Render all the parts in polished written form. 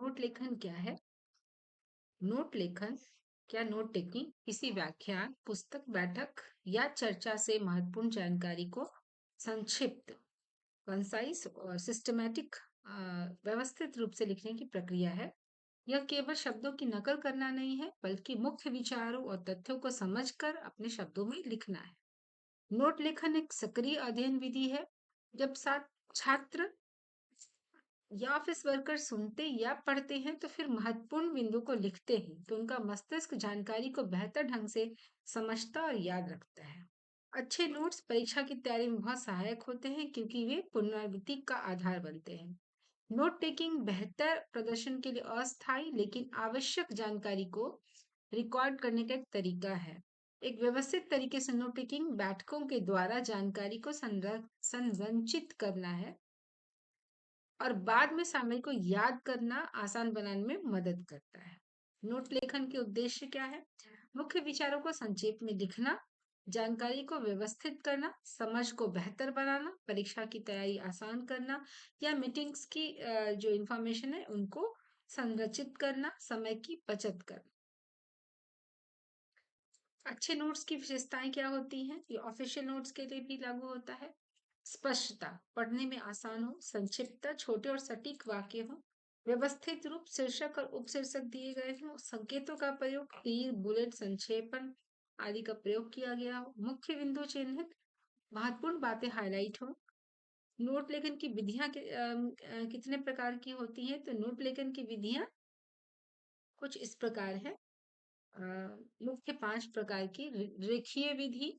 Note लेखन क्या है? नोट लेखन क्या नोट टेकिंग किसी व्याख्यान, पुस्तक, बैठक या चर्चा से महत्वपूर्ण जानकारी को संक्षिप्त, कंसाइज और सिस्टमैटिक व्यवस्थित रूप से लिखने की प्रक्रिया है। यह केवल शब्दों की नकल करना नहीं है, बल्कि मुख्य विचारों और तथ्यों को समझकर अपने शब्दों में लिखना है। नोट लेखन एक सक्रिय अध्ययन विधि है। जब छात्र या ऑफिस वर्कर सुनते या पढ़ते हैं तो फिर महत्वपूर्ण बिंदु को लिखते हैं तो उनका मस्तिष्क जानकारी को बेहतर ढंग से समझता और याद रखता है। अच्छे नोट्स परीक्षा की तैयारी में बहुत सहायक होते हैं क्योंकि वे पुनरावृत्ति का आधार बनते हैं। नोट टेकिंग बेहतर प्रदर्शन के लिए अस्थायी लेकिन आवश्यक जानकारी को रिकॉर्ड करने का एक तरीका है। एक व्यवस्थित तरीके से नोट टेकिंग बैठकों के द्वारा जानकारी को संरचित करना है और बाद में सामग्री को याद करना आसान बनाने में मदद करता है। नोट लेखन के उद्देश्य क्या है? मुख्य विचारों को संक्षेप में लिखना, जानकारी को व्यवस्थित करना, समझ को बेहतर बनाना, परीक्षा की तैयारी आसान करना या मीटिंग्स की जो इंफॉर्मेशन है उनको संरचित करना, समय की बचत करना। अच्छे नोट्स की विशेषताएं क्या होती हैं? ये ऑफिशियल नोट्स के लिए भी लागू होता है। स्पष्टता, पढ़ने में आसान हो, संक्षिप्तता, छोटे और सटीक वाक्य हो, व्यवस्थित रूप, शीर्षक और उपशीर्षक दिए गए हों, संकेतों का प्रयोग, तीर, बुलेट, संक्षेपण आदि का प्रयोग किया गया हो, मुख्य बिंदु चिन्हित, महत्वपूर्ण बातें हाईलाइट हो। नोट लेखन की विधियां कितने प्रकार की होती हैं? तो नोट लेखन की विधियां कुछ इस प्रकार है। मुख्य 5 प्रकार की रेखीय विधि,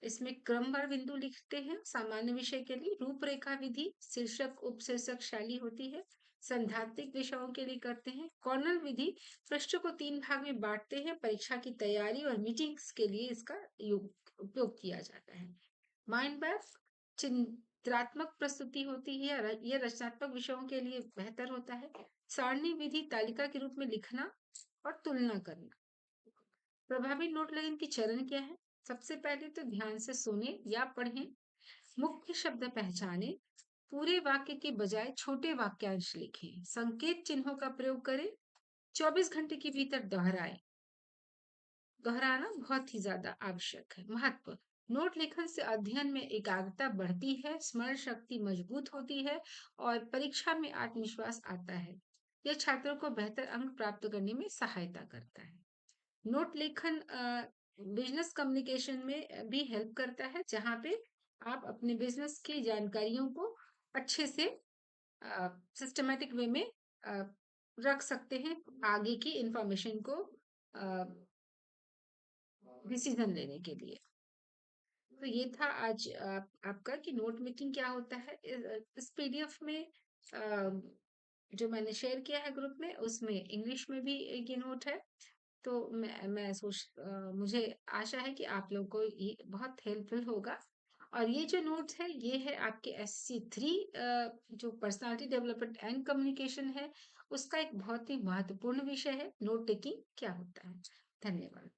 इसमें क्रमवार बिंदु लिखते हैं। सामान्य विषय के लिए रूपरेखा विधि, शीर्षक उपशीर्षक शैली होती है। सैद्धांतिक विषयों के लिए करते हैं। कॉर्नर विधि, पृष्ठों को 3 भाग में बांटते हैं। परीक्षा की तैयारी और मीटिंग्स के लिए इसका उपयोग किया जाता है। माइंड मैप, चित्रात्मक प्रस्तुति होती है, यह रचनात्मक विषयों के लिए बेहतर होता है। सारणी विधि, तालिका के रूप में लिखना और तुलना करना। प्रभावी नोट लेखन के चरण क्या है? सबसे पहले तो ध्यान से सुने या पढ़ें, मुख्य शब्द पहचानें, पूरे वाक्य के बजाय छोटे वाक्यांश लिखें, संकेत चिन्हों का प्रयोग करें, 24 घंटे के भीतर दोहराएं। दोहराना बहुत ही ज्यादा आवश्यक है। महत्व, नोट लेखन से अध्ययन में एकाग्रता बढ़ती है, स्मरण शक्ति मजबूत होती है और परीक्षा में आत्मविश्वास आता है। यह छात्रों को बेहतर अंक प्राप्त करने में सहायता करता है। नोट लेखन बिजनेस कम्युनिकेशन में भी हेल्प करता है, जहाँ पे आप अपने बिजनेस की जानकारियों को अच्छे से सिस्टमेटिक वे में रख सकते हैं आगे की इंफॉर्मेशन को डिसीजन लेने के लिए। तो ये था आज आपका कि नोट मेकिंग क्या होता है। इस पीडीएफ में जो मैंने शेयर किया है ग्रुप में, उसमें इंग्लिश में भी ये नोट है। तो मुझे आशा है कि आप लोगों को ये बहुत हेल्पफुल होगा। और ये जो नोट्स है ये है आपके SC3 जो पर्सनालिटी डेवलपमेंट एंड कम्युनिकेशन है, उसका एक बहुत ही महत्वपूर्ण विषय है। नोट टेकिंग क्या होता है। धन्यवाद।